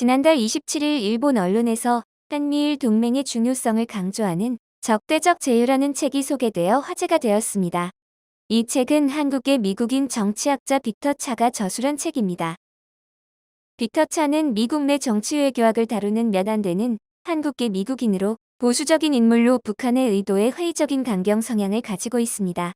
지난달 27일 일본 언론에서 한미일 동맹의 중요성을 강조하는 적대적 제휴라는 책이 소개되어 화제가 되었습니다. 이 책은 한국의 미국인 정치학자 빅터 차가 저술한 책입니다. 빅터 차는 미국 내 정치 외교학을 다루는 몇 안 되는 한국계 미국인으로 보수적인 인물로 북한의 의도에 회의적인 강경 성향을 가지고 있습니다.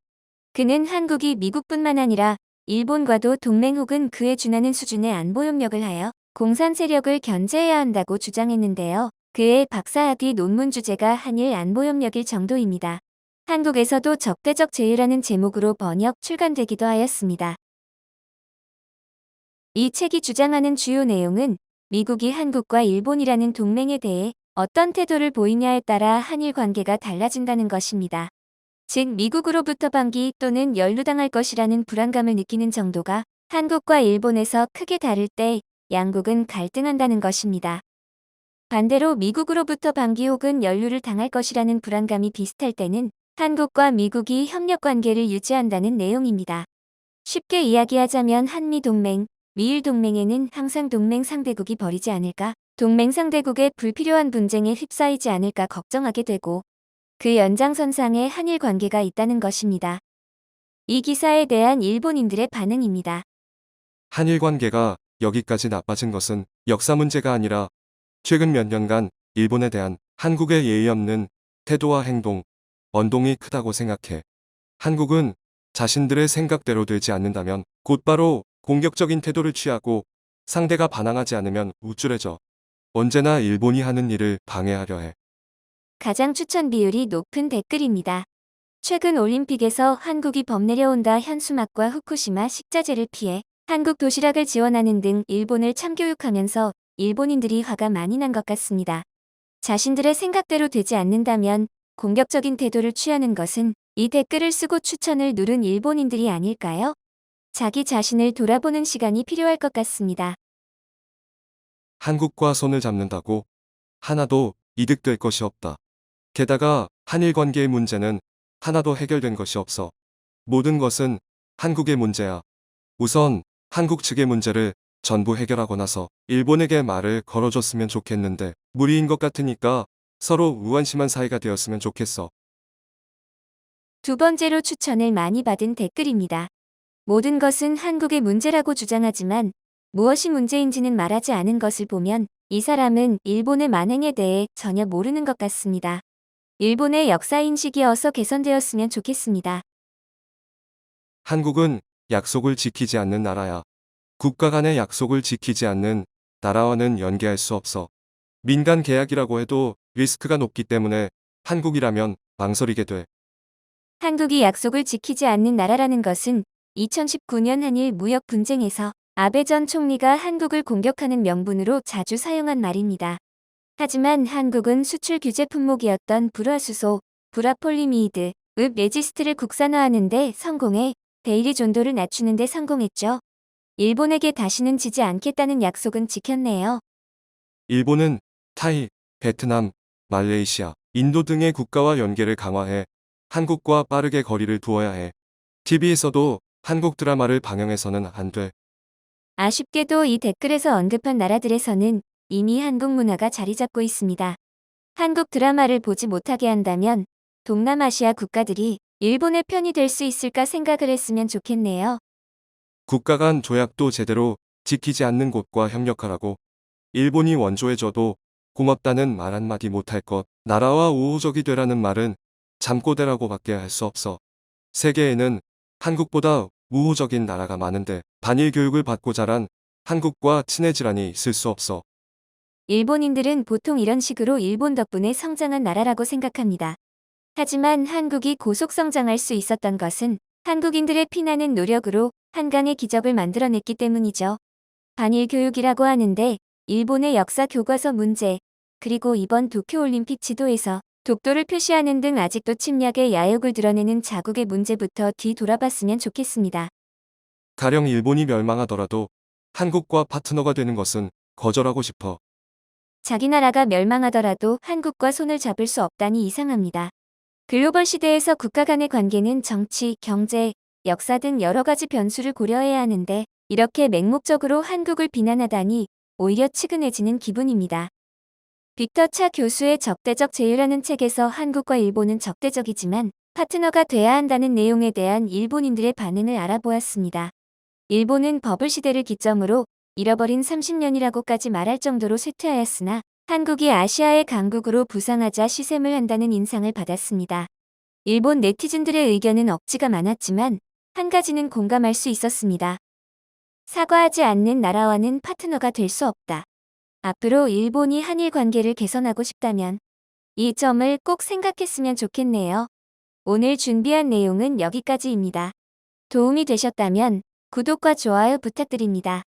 그는 한국이 미국뿐만 아니라 일본과도 동맹 혹은 그에 준하는 수준의 안보 협력을 하여 공산 세력을 견제해야 한다고 주장했는데요. 그의 박사학위 논문 주제가 한일 안보 협력일 정도입니다. 한국에서도 적대적 제휴라는 제목으로 번역 출간되기도 하였습니다. 이 책이 주장하는 주요 내용은 미국이 한국과 일본이라는 동맹에 대해 어떤 태도를 보이냐에 따라 한일 관계가 달라진다는 것입니다. 즉 미국으로부터 반기 또는 연루당할 것이라는 불안감을 느끼는 정도가 한국과 일본에서 크게 다를 때 양국은 갈등한다는 것입니다. 반대로 미국으로부터 반기 혹은 연루를 당할 것이라는 불안감이 비슷할 때는 한국과 미국이 협력관계를 유지한다는 내용입니다. 쉽게 이야기하자면 한미동맹, 미일동맹에는 항상 동맹 상대국이 버리지 않을까, 동맹 상대국의 불필요한 분쟁에 휩싸이지 않을까 걱정하게 되고 그 연장선상에 한일 관계가 있다는 것입니다. 이 기사에 대한 일본인들의 반응입니다. 한일 관계가 여기까지 나빠진 것은 역사 문제가 아니라 최근 몇 년간 일본에 대한 한국의 예의 없는 태도와 행동, 언동이 크다고 생각해. 한국은 자신들의 생각대로 되지 않는다면 곧바로 공격적인 태도를 취하고 상대가 반항하지 않으면 우쭐해져. 언제나 일본이 하는 일을 방해하려 해. 가장 추천 비율이 높은 댓글입니다. 최근 올림픽에서 한국이 범내려온다 현수막과 후쿠시마 식자재를 피해 한국 도시락을 지원하는 등 일본을 참교육하면서 일본인들이 화가 많이 난 것 같습니다. 자신들의 생각대로 되지 않는다면 공격적인 태도를 취하는 것은 이 댓글을 쓰고 추천을 누른 일본인들이 아닐까요? 자기 자신을 돌아보는 시간이 필요할 것 같습니다. 한국과 손을 잡는다고 하나도 이득될 것이 없다. 게다가 한일 관계의 문제는 하나도 해결된 것이 없어. 모든 것은 한국의 문제야. 우선 한국 측의 문제를 전부 해결하고 나서 일본에게 말을 걸어줬으면 좋겠는데 무리인 것 같으니까 서로 무관심한 사이가 되었으면 좋겠어. 두 번째로 추천을 많이 받은 댓글입니다. 모든 것은 한국의 문제라고 주장하지만 무엇이 문제인지는 말하지 않은 것을 보면 이 사람은 일본의 만행에 대해 전혀 모르는 것 같습니다. 일본의 역사인식이 어서 개선되었으면 좋겠습니다. 한국은 약속을 지키지 않는 나라야. 국가 간의 약속을 지키지 않는 나라와는 연계할 수 없어. 민간 계약이라고 해도 리스크가 높기 때문에 한국이라면 망설이게 돼. 한국이 약속을 지키지 않는 나라라는 것은 2019년 한일 무역 분쟁에서 아베 전 총리가 한국을 공격하는 명분으로 자주 사용한 말입니다. 하지만 한국은 수출 규제 품목이었던 불화수소, 불화폴리미드, 읍 레지스트를 국산화하는 데 성공해 대일의 존도를 낮추는 데 성공했죠. 일본에게 다시는 지지 않겠다는 약속은 지켰네요. 일본은 타이, 베트남, 말레이시아, 인도 등의 국가와 연계를 강화해 한국과 빠르게 거리를 두어야 해. TV에서도 한국 드라마를 방영해서는 안 돼. 아쉽게도 이 댓글에서 언급한 나라들에서는 이미 한국 문화가 자리 잡고 있습니다. 한국 드라마를 보지 못하게 한다면 동남아시아 국가들이 일본의 편이 될 수 있을까 생각을 했으면 좋겠네요. 국가 간 조약도 제대로 지키지 않는 곳과 협력하라고. 일본이 원조해줘도 고맙다는 말 한마디 못할 것. 나라와 우호적이 되라는 말은 잠꼬대라고 밖에 할 수 없어. 세계에는 한국보다 우호적인 나라가 많은데 반일 교육을 받고 자란 한국과 친해지라니 있을 수 없어. 일본인들은 보통 이런 식으로 일본 덕분에 성장한 나라라고 생각합니다. 하지만 한국이 고속 성장할 수 있었던 것은 한국인들의 피나는 노력으로 한강의 기적을 만들어냈기 때문이죠. 반일 교육이라고 하는데 일본의 역사 교과서 문제, 그리고 이번 도쿄올림픽 지도에서 독도를 표시하는 등 아직도 침략의 야욕을 드러내는 자국의 문제부터 뒤돌아봤으면 좋겠습니다. 가령 일본이 멸망하더라도 한국과 파트너가 되는 것은 거절하고 싶어. 자기 나라가 멸망하더라도 한국과 손을 잡을 수 없다니 이상합니다. 글로벌 시대에서 국가 간의 관계는 정치, 경제, 역사 등 여러 가지 변수를 고려해야 하는데 이렇게 맹목적으로 한국을 비난하다니 오히려 측은해지는 기분입니다. 빅터 차 교수의 적대적 제휴라는 책에서 한국과 일본은 적대적이지만 파트너가 돼야 한다는 내용에 대한 일본인들의 반응을 알아보았습니다. 일본은 버블 시대를 기점으로 잃어버린 30년이라고까지 말할 정도로 쇠퇴하였으나 한국이 아시아의 강국으로 부상하자 시샘을 한다는 인상을 받았습니다. 일본 네티즌들의 의견은 억지가 많았지만 한 가지는 공감할 수 있었습니다. 사과하지 않는 나라와는 파트너가 될 수 없다. 앞으로 일본이 한일 관계를 개선하고 싶다면 이 점을 꼭 생각했으면 좋겠네요. 오늘 준비한 내용은 여기까지입니다. 도움이 되셨다면 구독과 좋아요 부탁드립니다.